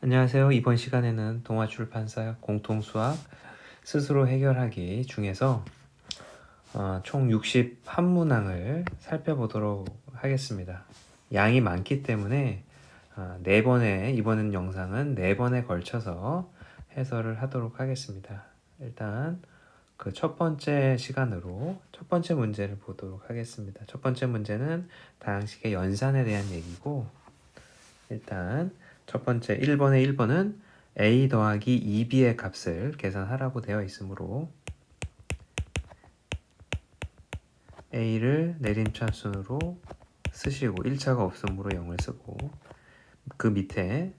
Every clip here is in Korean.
안녕하세요. 이번 시간에는 동아출판사 공통수학 스스로 해결하기 중에서 총 61문항을 살펴보도록 하겠습니다. 양이 많기 때문에 이번 영상은 4번에 걸쳐서 해설을 하도록 하겠습니다. 일단 그 첫 번째 시간으로 첫 번째 문제를 보도록 하겠습니다. 첫 번째 문제는 다항식의 연산에 대한 얘기고, 일단 첫 번째 1번은 a 더하기 2b의 값을 계산하라고 되어 있으므로 a를 내림차순으로 쓰시고 1차가 없으므로 0을 쓰고, 그 밑에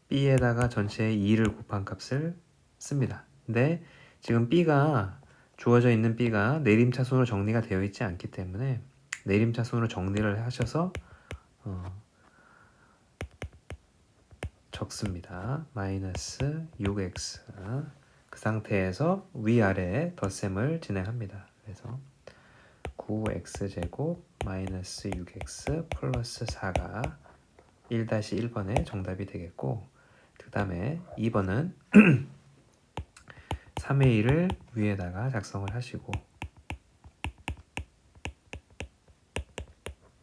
b에다가 전체의 2를 곱한 값을 씁니다. 근데 지금 주어져 있는 b가 내림차순으로 정리가 되어 있지 않기 때문에 내림차순으로 정리를 하셔서 적습니다. 마이너스 6x. 그 상태에서 위아래 덧셈을 진행합니다. 그래서 9x제곱 마이너스 6x 플러스 4가 1-1번의 정답이 되겠고, 그 다음에 2번은 3의 1을 위에다가 작성을 하시고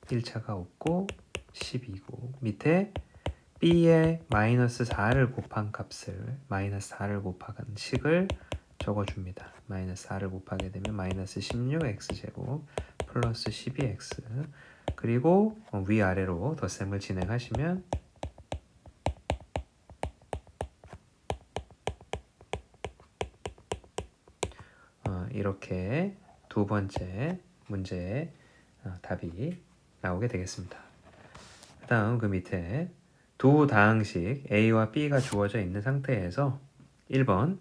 1차가 없고 12고, 밑에 b에 마이너스 4를 곱한 값을 마이너스 4를 곱한 식을 적어줍니다. 마이너스 4를 곱하게 되면 마이너스 16x제곱 플러스 12x, 그리고 위아래로 덧셈을 진행하시면 이렇게 두 번째 문제의 답이 나오게 되겠습니다. 그 다음 그 밑에 두 다항식 A와 B가 주어져 있는 상태에서 1번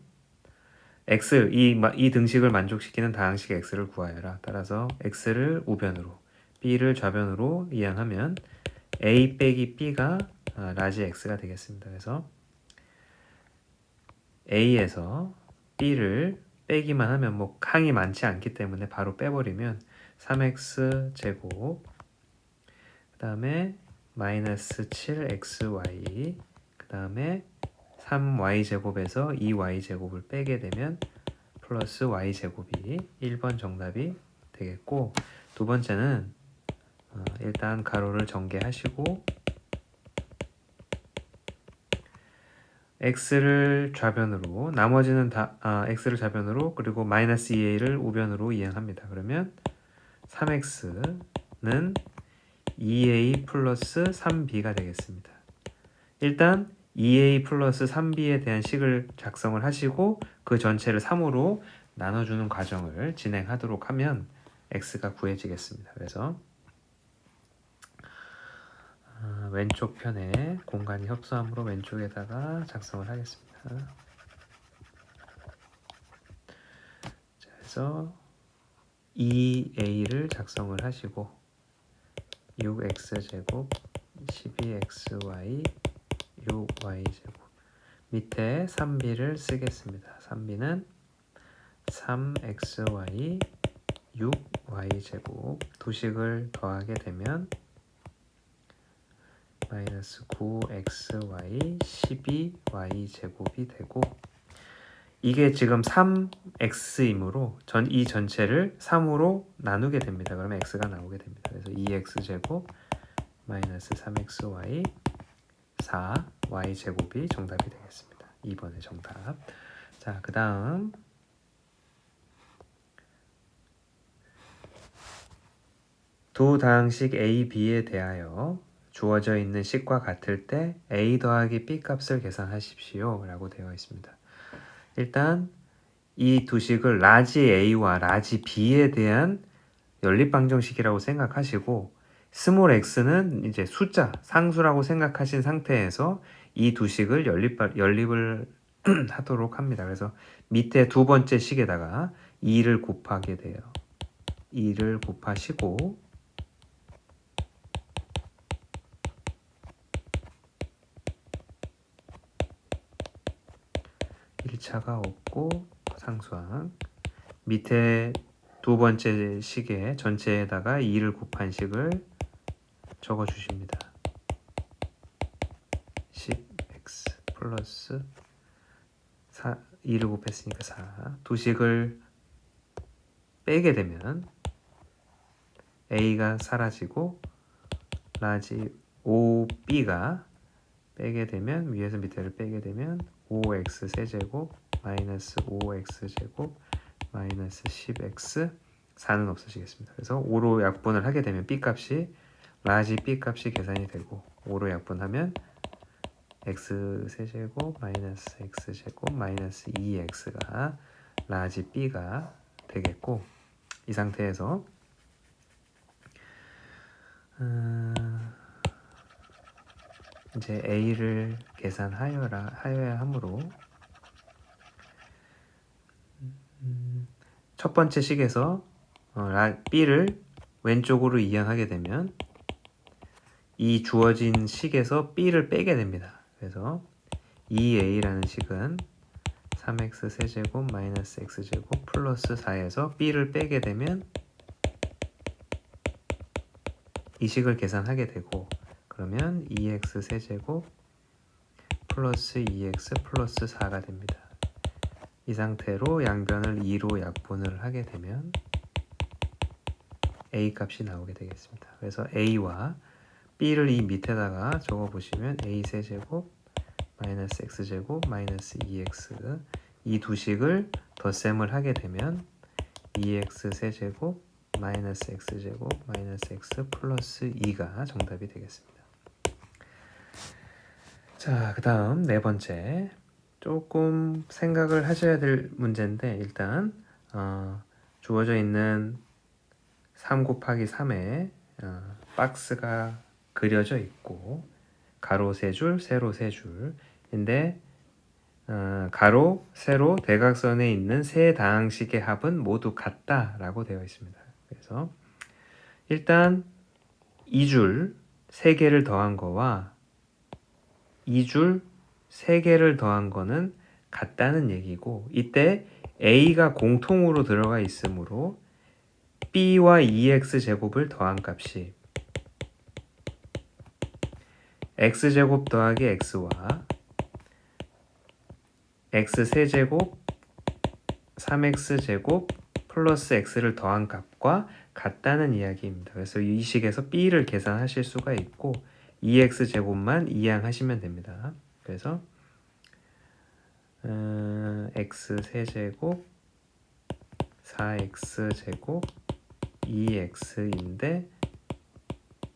x, 이 등식을 만족시키는 다항식 x를 구하여라. 따라서 x를 우변으로, b를 좌변으로 이항하면 a 빼기 b가 라지 x가 되겠습니다. 그래서 a에서 b를 빼기만 하면 항이 많지 않기 때문에 바로 빼버리면 3x 제곱, 그 다음에 마이너스 7xy, 그 다음에 3y제곱에서 2y제곱을 빼게 되면 플러스 y제곱이 1번 정답이 되겠고, 두 번째는 일단 가로를 전개하시고 x를 좌변으로, 나머지는 다 x를 좌변으로, 그리고 마이너스 2a를 우변으로 이항합니다. 그러면 3x는 2a 플러스 3b가 되겠습니다. 일단 2a 플러스 3b에 대한 식을 작성을 하시고 그 전체를 3으로 나눠주는 과정을 진행하도록 하면 x가 구해지겠습니다. 그래서 왼쪽 편에 공간이 협소하므로 왼쪽에다가 작성을 하겠습니다. 자, 그래서 2a를 작성을 하시고 6x제곱 12xy 6y제곱, 밑에 3b를 쓰겠습니다. 3b는 3xy 6y제곱, 두식을 더하게 되면 마이너스 9xy 12y제곱이 되고, 이게 지금 3x이므로 이 전체를 3으로 나누게 됩니다. 그러면 x가 나오게 됩니다. 그래서 2x제곱 마이너스 3xy 4y제곱이 정답이 되겠습니다. 2번의 정답. 자, 그 다음 두 다항식 a, b에 대하여 주어져 있는 식과 같을 때 a 더하기 b 값을 계산하십시오 라고 되어 있습니다. 일단 이 두 식을 라지 a와 라지 b에 대한 연립방정식이라고 생각하시고, 스몰 x는 이제 숫자, 상수라고 생각하신 상태에서 이 두 식을 연립을 하도록 합니다. 그래서 밑에 두 번째 식에다가 2를 곱하게 돼요. 2를 곱하시고 1차가 없고 상수항, 밑에 두 번째 식에 전체에다가 2를 곱한 식을 적어 주십니다. 10x 플러스 4, 2를 곱했으니까 4. 두식을 빼게 되면 a가 사라지고 라지 5b가 빼게 되면 위에서 밑에를 빼게 되면 5x 세제곱 마이너스 5x 제곱 마이너스 10x 4는 없어지겠습니다. 그래서 5로 약분을 하게 되면 b 값이 라지 b 값이 계산이 되고 5로 약분하면 x 세제곱 마이너스 x 제곱 마이너스 2x가 라지 b가 되겠고 이 상태에서 이제 a를 계산하여야 하므로 첫 번째 식에서 b를 왼쪽으로 이항하게 되면 이 주어진 식에서 b를 빼게 됩니다. 그래서 2a라는 식은 3x 세제곱 마이너스 x제곱 플러스 4에서 b를 빼게 되면 이 식을 계산하게 되고 그러면 2x 세제곱 플러스 2x 플러스 4가 됩니다. 이 상태로 양변을 2로 약분을 하게 되면 a 값이 나오게 되겠습니다. 그래서 a와 b를 이 밑에다가 적어보시면 a 세제곱 마이너스 x제곱 마이너스 2x 이 두 식을 덧셈을 하게 되면 2x 세제곱 마이너스 x제곱 마이너스 x 플러스 2가 정답이 되겠습니다. 자, 그 다음 네 번째 조금 생각을 하셔야 될 문제인데 일단 주어져 있는 3 곱하기 3에 박스가 그려져 있고 가로 3줄, 세로 3줄인데 가로, 세로, 대각선에 있는 세 다항식의 합은 모두 같다라고 되어 있습니다. 그래서 일단 2줄 3개를 더한 거와 2줄 3개를 더한 거는 같다는 얘기고 이때 a가 공통으로 들어가 있으므로 b와 2x제곱을 더한 값이 x제곱 더하기 x와 x세제곱 3x제곱 플러스 x를 더한 값과 같다는 이야기입니다. 그래서 이 식에서 b를 계산하실 수가 있고 2x제곱만 이항하시면 됩니다. 그래서 x세제곱 4x제곱 2x인데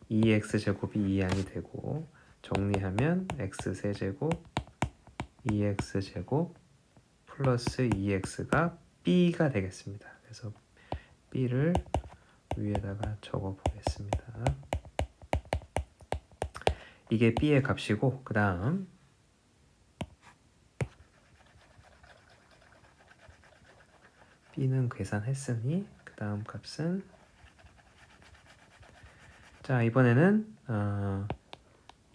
2x제곱이 이항이 되고 정리하면 x세제곱 2x제곱 플러스 2x가 b가 되겠습니다. 그래서 b를 위에다가 적어 보겠습니다. 이게 b의 값이고 그 다음 b는 계산했으니 그 다음 값은 자 이번에는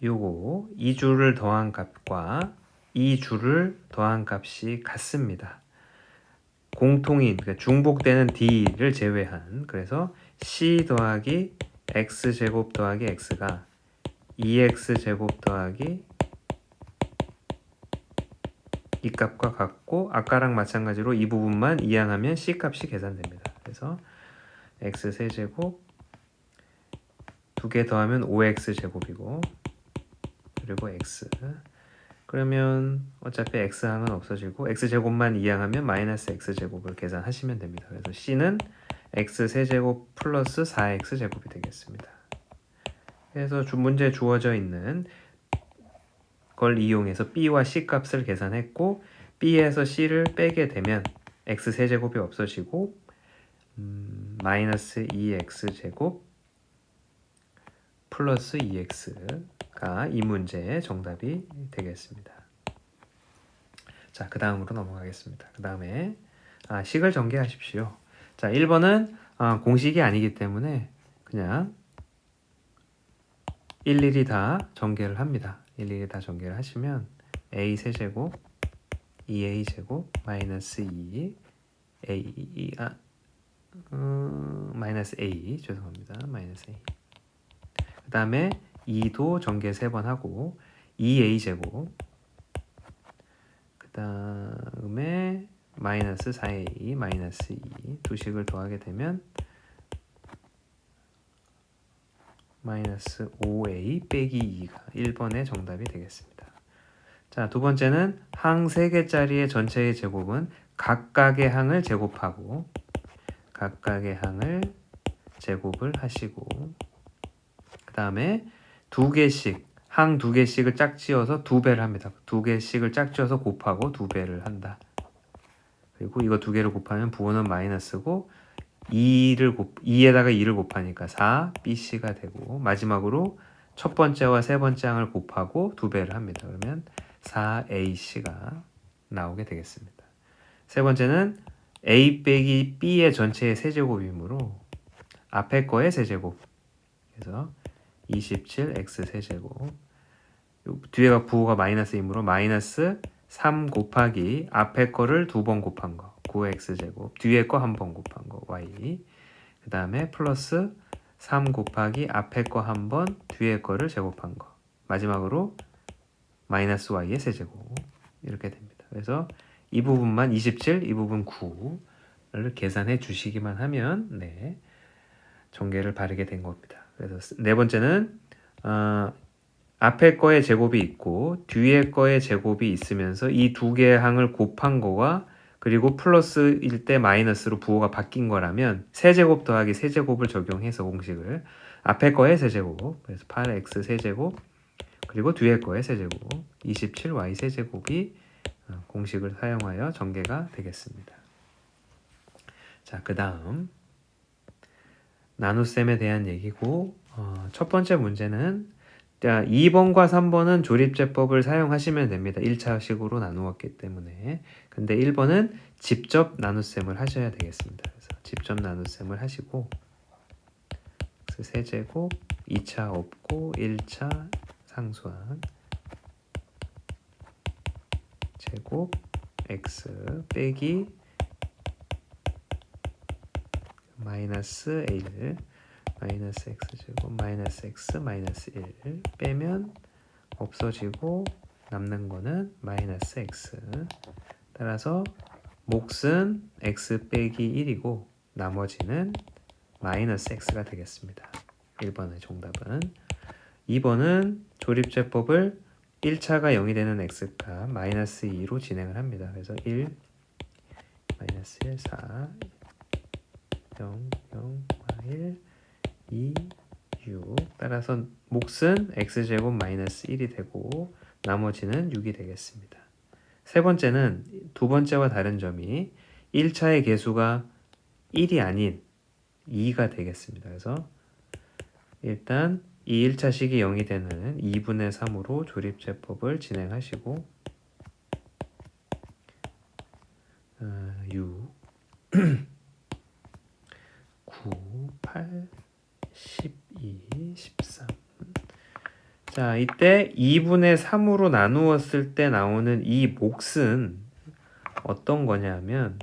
요거 2줄을 더한 값과 2줄을 더한 값이 같습니다. 공통인 그러니까 중복되는 d를 제외한 그래서 c 더하기 x제곱 더하기 x가 2x제곱 더하기 이 값과 같고 아까랑 마찬가지로 이 부분만 이항하면 c 값이 계산됩니다. 그래서 x세제곱 2개 더하면 5x제곱이고 그리고 x 그러면 어차피 x항은 없어지고 x제곱만 이항하면 마이너스 x제곱을 계산하시면 됩니다. 그래서 c는 x세제곱 플러스 4x제곱이 되겠습니다. 그래서 문제에 주어져 있는 걸 이용해서 b와 c 값을 계산했고 b에서 c를 빼게 되면 x세제곱이 없어지고 마이너스 2x제곱 플러스 2x가 이 문제의 정답이 되겠습니다. 자, 그 다음으로 넘어가겠습니다. 그 다음에 식을 전개하십시오. 자, 1번은 공식이 아니기 때문에 그냥 일일이 다 전개를 합니다. 일일이 다 전개를 하시면 a 세제곱 2a 제곱 마이너스 2 마이너스 a 죄송합니다. 마이너스 a 그 다음에 2도 전개 3번 하고 2a 제곱 다음에 마이너스 4a 마이너스 2 두 식을 더하게 되면 마이너스 5a 빼기 2가 1번의 정답이 되겠습니다. 자, 두 번째는 항 3개짜리의 전체의 제곱은 각각의 항을 제곱하고 각각의 항을 제곱을 하시고 그 다음에 두 개씩 항 두 개씩을 짝지어서 2배를 합니다. 두 개씩을 짝지어서 곱하고 2배를 한다. 그리고 이거 두 개를 곱하면 부호는 마이너스고 2에다가 2를 곱하니까 4bc가 되고 마지막으로 첫 번째와 세 번째 항을 곱하고 2배를 합니다. 그러면 4ac가 나오게 되겠습니다. 세 번째는 a 빼기 b의 전체의 세제곱이므로 앞에 거의 세제곱 그래서 27x 세제곱 뒤에가 부호가 마이너스이므로 마이너스 3 곱하기 앞에 거를 2번 곱한 거 9x 제곱 뒤에 거 한 번 곱한 거 y 그 다음에 플러스 3 곱하기 앞에 거 한 번 뒤에 거를 제곱한 거 마지막으로 마이너스 y의 세제곱 이렇게 됩니다. 그래서 이 부분만 27, 이 부분 9를 계산해 주시기만 하면 네, 전개를 바르게 된 겁니다. 그래서 네 번째는 앞에 거의 제곱이 있고 뒤에 거의 제곱이 있으면서 이 두 개의 항을 곱한 거가 그리고 플러스일 때 마이너스로 부호가 바뀐 거라면 세제곱 더하기 세제곱을 적용해서 공식을 앞에 거의 세제곱 그래서 8x 세제곱 그리고 뒤에 거의 세제곱 27y 세제곱이 공식을 사용하여 전개가 되겠습니다. 자, 그 다음 나눗셈에 대한 얘기고 첫 번째 문제는 2번과 3번은 조립제법을 사용하시면 됩니다. 1차식으로 나누었기 때문에. 근데 1번은 직접 나눗셈을 하셔야 되겠습니다. 그래서 직접 나눗셈을 하시고 세제곱 2차 없고 1차 상수항 제곱 x 빼기 마이너스 1 마이너스 x제곱 마이너스 x 마이너스 1 빼면 없어지고 남는 거는 마이너스 x 따라서 몫은 x 빼기 1이고 나머지는 마이너스 x가 되겠습니다. 1번의 정답은 2번은 조립제법을 1차가 0이 되는 x값 마이너스 2로 진행을 합니다. 그래서 1 마이너스 1 4 0 0 1 2 6 따라서 몫은 x제곱 마이너스 1이 되고 나머지는 6이 되겠습니다. 세 번째는 두 번째와 다른 점이 1차의 개수가 1이 아닌 2가 되겠습니다. 그래서 일단 이 1차식이 0이 되는 2분의 3으로 조립제법을 진행하시고 6 9 8 12 13 자, 이때 2분의 3으로 나누었을 때 나오는 이 몫은 어떤 거냐면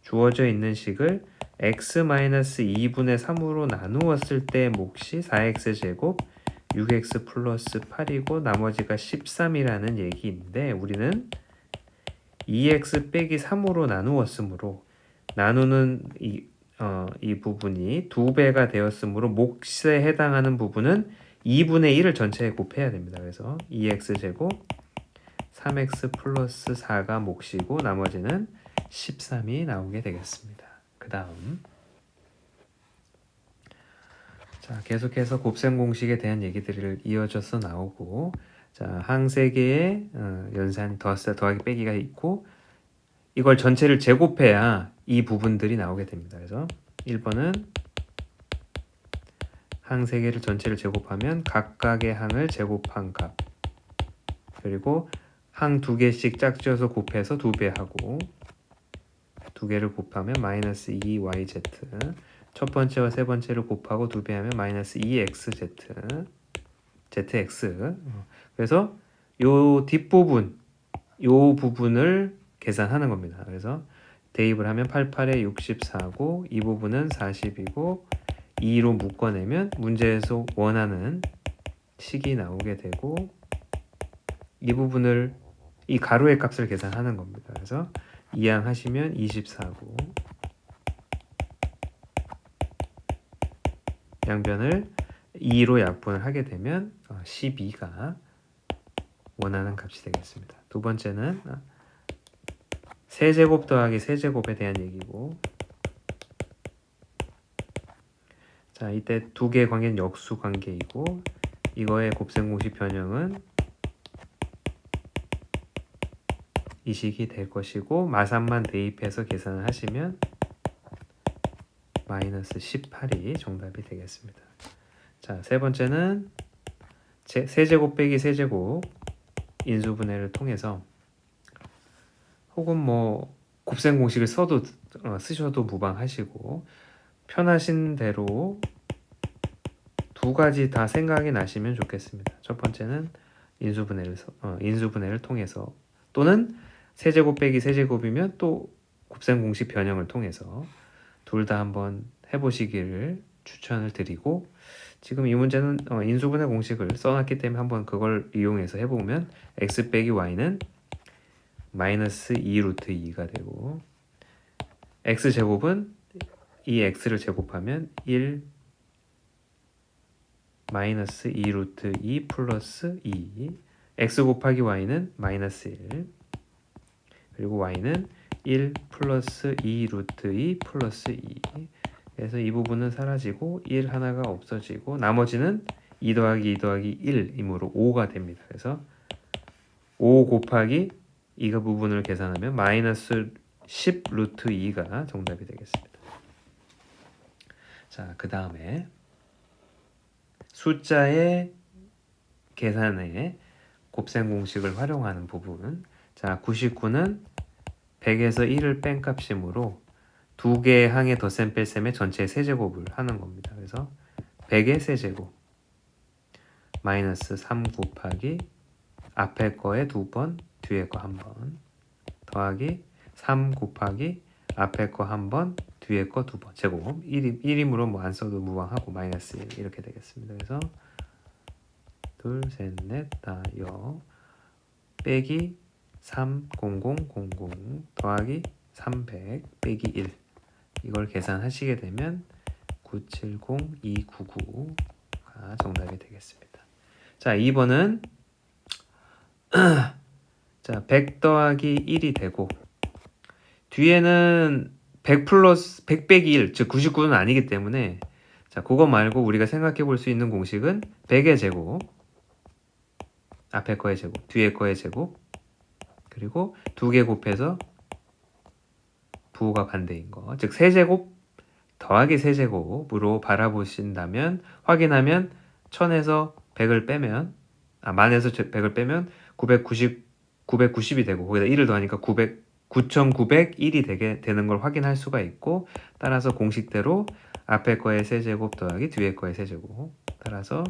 주어져 있는 식을 x-2분의 3으로 나누었을 때 몫이 4x제곱 6x 플러스 8이고 나머지가 13이라는 얘기인데 우리는 2x 빼기 3으로 나누었으므로 나누는 이 부분이 2배가 되었으므로 몫에 해당하는 부분은 2분의 1을 전체에 곱해야 됩니다. 그래서 2x제곱 3x 플러스 4가 몫이고 나머지는 13이 나오게 되겠습니다. 그 다음 자 계속해서 곱셈 공식에 대한 얘기들을 이어져서 나오고 자, 항 3개의 연산 더하기 빼기가 있고 이걸 전체를 제곱해야 이 부분들이 나오게 됩니다. 그래서 1번은 항 3개를 전체를 제곱하면 각각의 항을 제곱한 값 그리고 항 2개씩 짝지어서 곱해서 2배하고 2개를 곱하면 마이너스 2yz 첫 번째와 세 번째를 곱하고 2배하면 마이너스 2xz zx 그래서 요 뒷부분 요 부분을 계산하는 겁니다. 그래서 대입을 하면 88에 64고 이 부분은 40이고 2로 묶어내면 문제에서 원하는 식이 나오게 되고 이 부분을 이 가로의 값을 계산하는 겁니다. 그래서 이항하시면 24고 양변을 2로 약분을 하게 되면 12가 원하는 값이 되겠습니다. 두 번째는 세제곱 더하기 세제곱에 대한 얘기고, 자 이때 두 개의 관계는 역수 관계이고 이거의 곱셈 공식 변형은 이 식이 될 것이고 마산만 대입해서 계산을 하시면 마이너스 18이 정답이 되겠습니다. 자, 세 번째는 세제곱 빼기 세제곱 인수분해를 통해서 혹은 뭐 곱셈 공식을 쓰셔도 무방하시고 편하신 대로 두 가지 다 생각이 나시면 좋겠습니다. 첫 번째는 인수분해를 통해서 또는 세제곱 빼기 세제곱이면 또 곱셈 공식 변형을 통해서 둘 다 한번 해보시기를 추천을 드리고, 지금 이 문제는 인수분해 공식을 써놨기 때문에 한번 그걸 이용해서 해보면 x 빼기 y는 마이너스 2 루트 2가 되고 x제곱은 이 x를 제곱하면 1 마이너스 2 루트 2 플러스 2 x 곱하기 y는 마이너스 1 그리고 y는 1 플러스 2 루트 2 플러스 2 그래서 이 부분은 사라지고 1 하나가 없어지고 나머지는 2 더하기 2 더하기 1이므로 5가 됩니다. 그래서 5 곱하기 이거 부분을 계산하면 마이너스 10 루트 2가 정답이 되겠습니다. 자, 그 다음에 숫자의 계산에 곱셈 공식을 활용하는 부분. 자, 99는 100에서 1을 뺀 값이므로 두 개의 항의 덧셈 뺄셈의 전체 세제곱을 하는 겁니다. 그래서 100의 세제곱 마이너스 3 곱하기 앞에 거에 2번 뒤에 거 1번 더하기 3 곱하기 앞에 거 1번 뒤에 거 2번 제곱 1이므로 뭐 안 써도 무방하고 마이너스 1 이렇게 되겠습니다. 그래서 둘, 셋, 넷, 다, 여 빼기 3, 0, 0, 0, 0 더하기 300 빼기 1 이걸 계산하시게 되면 970299가 정답이 되겠습니다. 자, 2번은 자, 100 더하기 1이 되고 뒤에는 100 플러스 100 빼기 1, 즉 99는 아니기 때문에 자, 그거 말고 우리가 생각해 볼 수 있는 공식은 100의 제곱 앞에 거의 제곱, 뒤에 거의 제곱 그리고 두 개 곱해서 부호가 반대인 거, 즉 세제곱 더하기 세제곱으로 바라보신다면 확인하면 1000에서 100을 빼면 만에서 100을 빼면 990이 되고 거기다 1을 더하니까 9901이 되는 걸 확인할 수가 있고, 따라서 공식대로 앞에 거의 세제곱 더하기 뒤에 거의 세제곱 따라서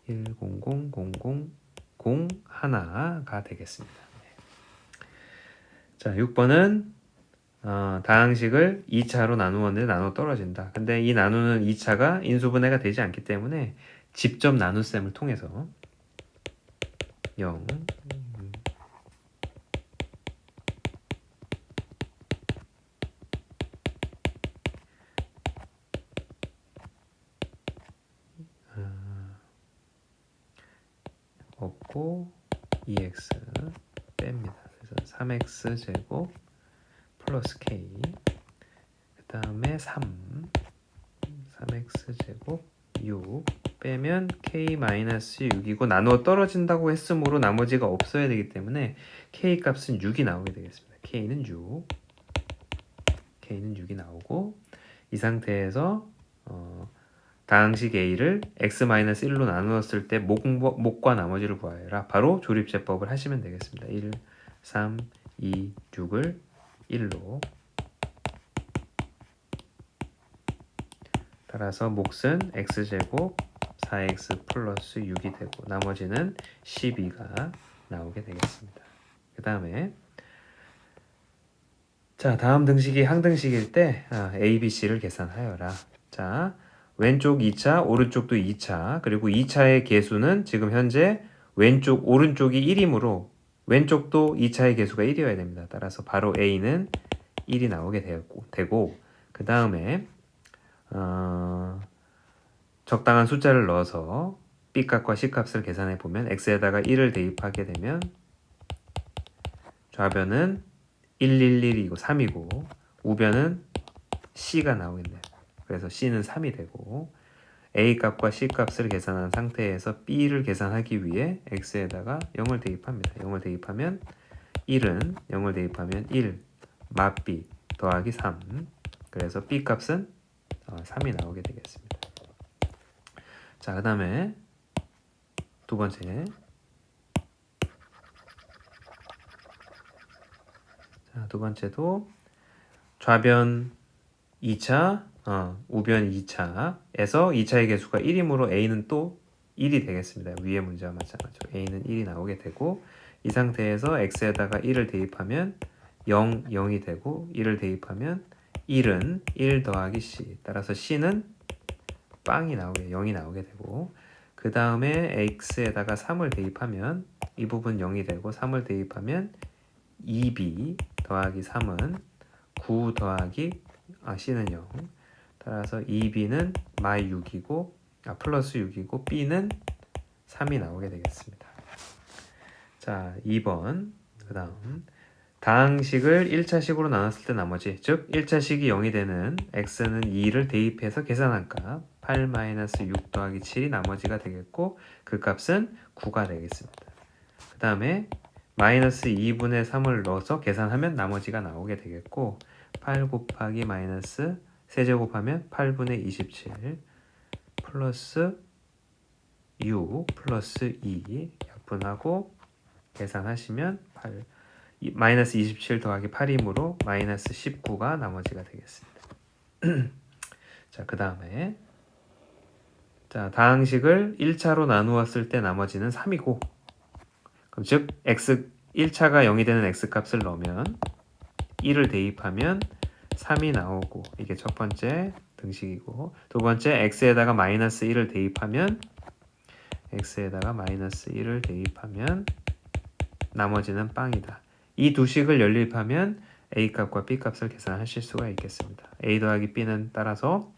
1000001가 되겠습니다. 자, 6번은 다항식을 2차로 나누었는데 나눠 떨어진다. 근데 이 나누는 2차가 인수분해가 되지 않기 때문에 직접 나눗셈을 통해서 0 없고 2x 뺍니다. 그래서 3x 제곱 플러스 k 그 다음에 3x 제곱 6 빼면 k 마이너스 6이고 나누어 떨어진다고 했으므로 나머지가 없어야 되기 때문에 k 값은 6이 나오게 되겠습니다. k는 6이 나오고 이 상태에서 다항식 a를 x-1로 나누었을 때 목과 나머지를 구하여라. 바로 조립제법을 하시면 되겠습니다. 1, 3, 2, 6을 1로 따라서 몫은 x제곱 4x 플러스 6이 되고 나머지는 12가 나오게 되겠습니다. 그 다음에 자, 다음 등식이 항등식일 때 A, B, C를 계산하여라. 자, 왼쪽 2차, 오른쪽도 2차, 그리고 2차의 개수는 지금 현재 오른쪽이 1이므로 왼쪽도 2차의 개수가 1이어야 됩니다. 따라서 바로 a는 1이 나오게 되고 그 다음에 적당한 숫자를 넣어서 b값과 c값을 계산해 보면 x에다가 1을 대입하게 되면 좌변은 111이고 3이고 우변은 c가 나오겠네요. 그래서 c는 3이 되고 a 값과 c 값을 계산한 상태에서 b를 계산하기 위해 x에다가 0을 대입합니다. 0을 대입하면 1은 0을 대입하면 1 마b 더하기 3 그래서 b 값은 3이 나오게 되겠습니다. 자, 그 다음에 두 번째. 자, 두 번째도 좌변 2차, 우변 2차에서 2차의 개수가 1이므로 a는 또 1이 되겠습니다. 위의 문제와 마찬가지로 a는 1이 나오게 되고 이 상태에서 x에다가 1을 대입하면 0, 0이 되고 1을 대입하면 1은 1 더하기 c 따라서 c는 빵이 나오게 0이 나오게 되고 그 다음에 x에다가 3을 대입하면 이 부분 0이 되고 3을 대입하면 2b 더하기 3은 9 더하기 c는 0 따라서 2b는 마이 6이고 플러스 6이고 b는 3이 나오게 되겠습니다. 자 2번 그 다음 다항식을 1차식으로 나눴을 때 나머지 즉 1차식이 0이 되는 x는 2를 대입해서 계산한 값 8-6 더하기 7이 나머지가 되겠고 그 값은 9가 되겠습니다. 그 다음에 마이너스 2분의 3을 넣어서 계산하면 나머지가 나오게 되겠고 8 곱하기 마이너스 세제곱하면 8분의 27 플러스 6 플러스 2 약분하고 계산하시면 마이너스 27 더하기 8이므로 마이너스 19가 나머지가 되겠습니다. 자, 그 다음에 자 다항식을 1차로 나누었을 때 나머지는 3이고 그럼 즉 x 1차가 0이 되는 x값을 넣으면 1을 대입하면 3이 나오고 이게 첫 번째 등식이고 두 번째 x에다가 마이너스 1을 대입하면 나머지는 빵이다. 이 두 식을 연립하면 a값과 b값을 계산하실 수가 있겠습니다. a 더하기 b는 따라서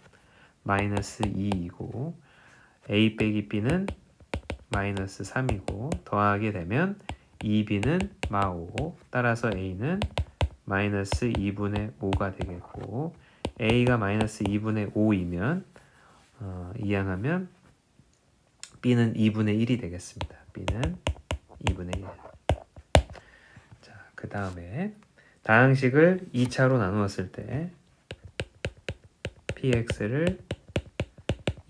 마이너스 2이고 a 빼기 b는 마이너스 3이고 더하게 되면 2b는 마5 따라서 a는 마이너스 2분의 5가 되겠고 a가 마이너스 2분의 5이면 이항하면 b는 2분의 1이 되겠습니다. b는 2분의 1. 자, 그 다음에 다항식을 2차로 나누었을 때 px를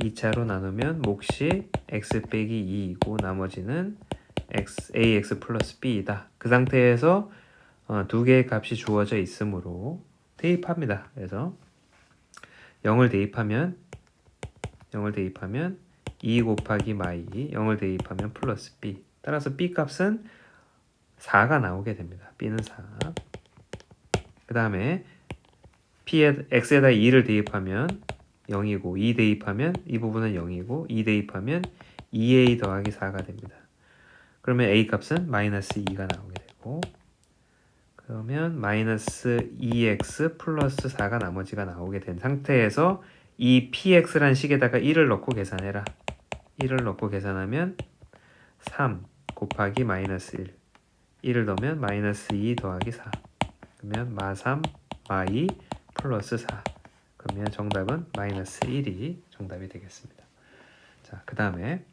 2차로 나누면 몫이 x 빼기 2이고 나머지는 ax 플러스 b이다. 그 상태에서 두 개의 값이 주어져 있으므로 대입합니다. 그래서 0을 대입하면 2 곱하기 마이 0을 대입하면 플러스 b 따라서 b 값은 4가 나오게 됩니다. b는 4. 그 다음에 x에다 2를 대입하면 0이고 2 대입하면 이 부분은 0이고 2 대입하면 2a 더하기 4가 됩니다. 그러면 a 값은 마이너스 2가 나오게 되고 그러면 마이너스 2x 플러스 4가 나머지가 나오게 된 상태에서 이 px란 식에다가 1을 넣고 계산해라. 1을 넣고 계산하면 3 곱하기 마이너스 1 1을 넣으면 마이너스 2 더하기 4 그러면 마3 마2 플러스 4 그러면 정답은 마이너스 1이 정답이 되겠습니다. 자, 그 다음에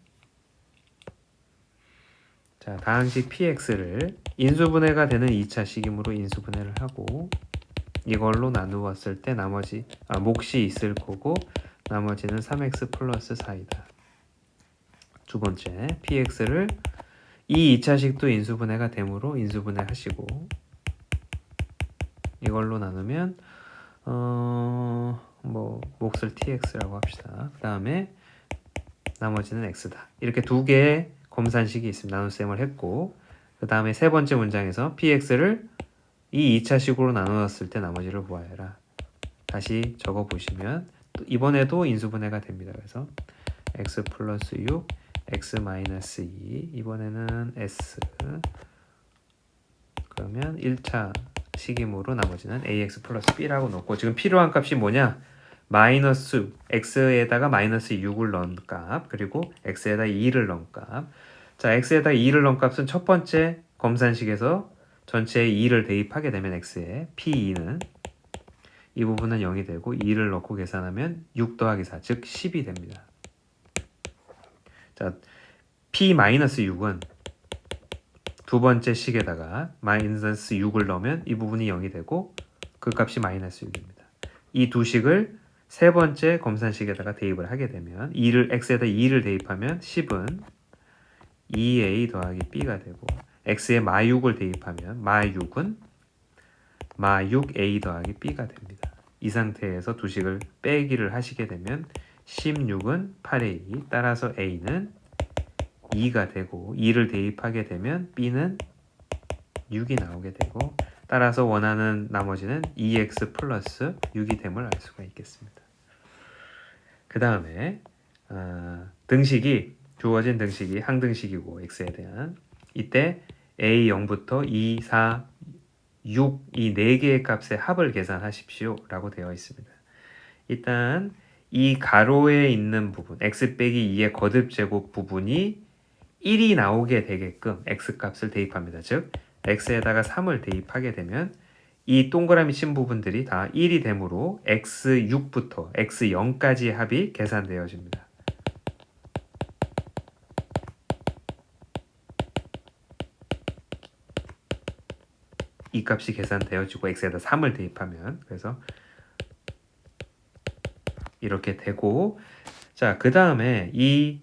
자 다항식 px를 인수분해가 되는 2차 식이므로 인수분해를 하고 이걸로 나누었을 때 나머지 몫이 있을 거고 나머지는 3x 플러스 4이다. 두 번째 px를 이 2차식도 인수분해가 되므로 인수분해 하시고 이걸로 나누면 몫을 tx라고 합시다. 그 다음에 나머지는 x다. 이렇게 두 개의 검산식이 있습니다. 나눗셈을 했고 그 다음에 세 번째 문장에서 px를 이 2차식으로 나누었을 때 나머지를 구하여라. 다시 적어보시면 이번에도 인수분해가 됩니다. 그래서 x 플러스 6 x 마이너스 2 이번에는 s 그러면 1차 식임으로 나머지는 ax 플러스 b라고 놓고 지금 필요한 값이 뭐냐? 마이너스 x에다가 마이너스 6을 넣은 값 그리고 x에다 2를 넣은 값. 자, x에다 2를 넣은 값은 첫 번째 검산식에서 전체에 2를 대입하게 되면 x에 p2는 이 부분은 0이 되고 2를 넣고 계산하면 6 더하기 4, 즉 10이 됩니다. 자, p-6은 두 번째 식에다가 마이너스 6을 넣으면 이 부분이 0이 되고 그 값이 마이너스 6입니다. 이 두 식을 세 번째 검산식에다가 대입을 하게 되면 x에다 2를 대입하면 10은 2a 더하기 b가 되고 x에 마6을 대입하면 마6은 마6a 더하기 b가 됩니다. 이 상태에서 두 식을 빼기를 하시게 되면 16은 8a 따라서 a는 2가 되고 2를 대입하게 되면 b는 6이 나오게 되고 따라서 원하는 나머지는 2x 플러스 6이 됨을 알 수가 있겠습니다. 그 다음에 등식이 주어진 등식이 항등식이고 x에 대한 이때 a0부터 2, 4, 6 이 4개의 값의 합을 계산하십시오 라고 되어 있습니다. 일단 이 가로에 있는 부분 x 빼기 2의 거듭제곱 부분이 1이 나오게 되게끔 x값을 대입합니다. 즉 x에다가 3을 대입하게 되면 이 동그라미 친 부분들이 다 1이 되므로 x6부터 x0까지의 합이 계산되어집니다. 이 값이 계산되어지고 x에다 3을 대입하면 그래서 이렇게 되고 자, 그 다음에 이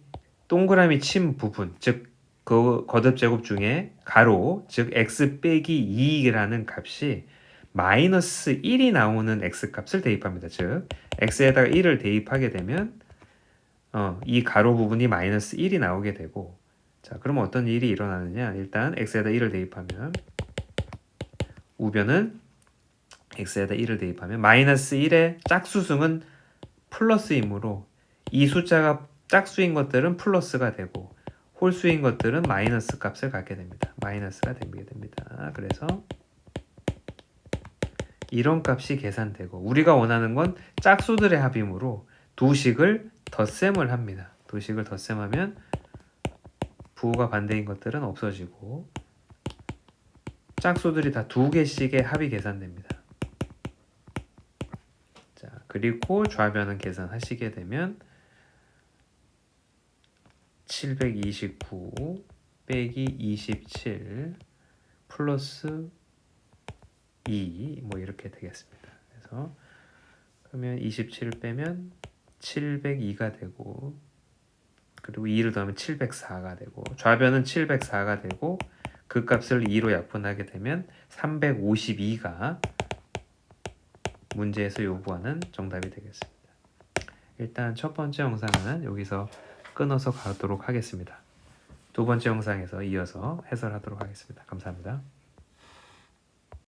동그라미 친 부분 즉 그 거듭제곱 중에 가로 즉 x 빼기 2라는 값이 마이너스 1이 나오는 x값을 대입합니다. 즉 x에다가 1을 대입하게 되면 이 가로 부분이 마이너스 1이 나오게 되고 자, 그럼 어떤 일이 일어나느냐 일단 x에다 1을 대입하면 우변은 x에다 1을 대입하면 마이너스 1의 짝수승은 플러스이므로 이 숫자가 짝수인 것들은 플러스가 되고 홀수인 것들은 마이너스 값을 갖게 됩니다. 마이너스가 되게 됩니다. 그래서 이런 값이 계산되고 우리가 원하는 건 짝수들의 합이므로 두 식을 덧셈을 합니다. 두 식을 덧셈하면 부호가 반대인 것들은 없어지고 짝수들이 다 두 개씩의 합이 계산됩니다. 자, 그리고 좌변은 계산하시게 되면 729 빼기 27 플러스 2 뭐 이렇게 되겠습니다. 그래서 그러면 27 빼면 702가 되고 그리고 2를 더하면 704가 되고 좌변은 704가 되고 그 값을 2로 약분하게 되면 352가 문제에서 요구하는 정답이 되겠습니다. 일단 첫 번째 영상은 여기서 끊어서 가도록 하겠습니다. 두 번째 영상에서 이어서 해설하도록 하겠습니다. 감사합니다.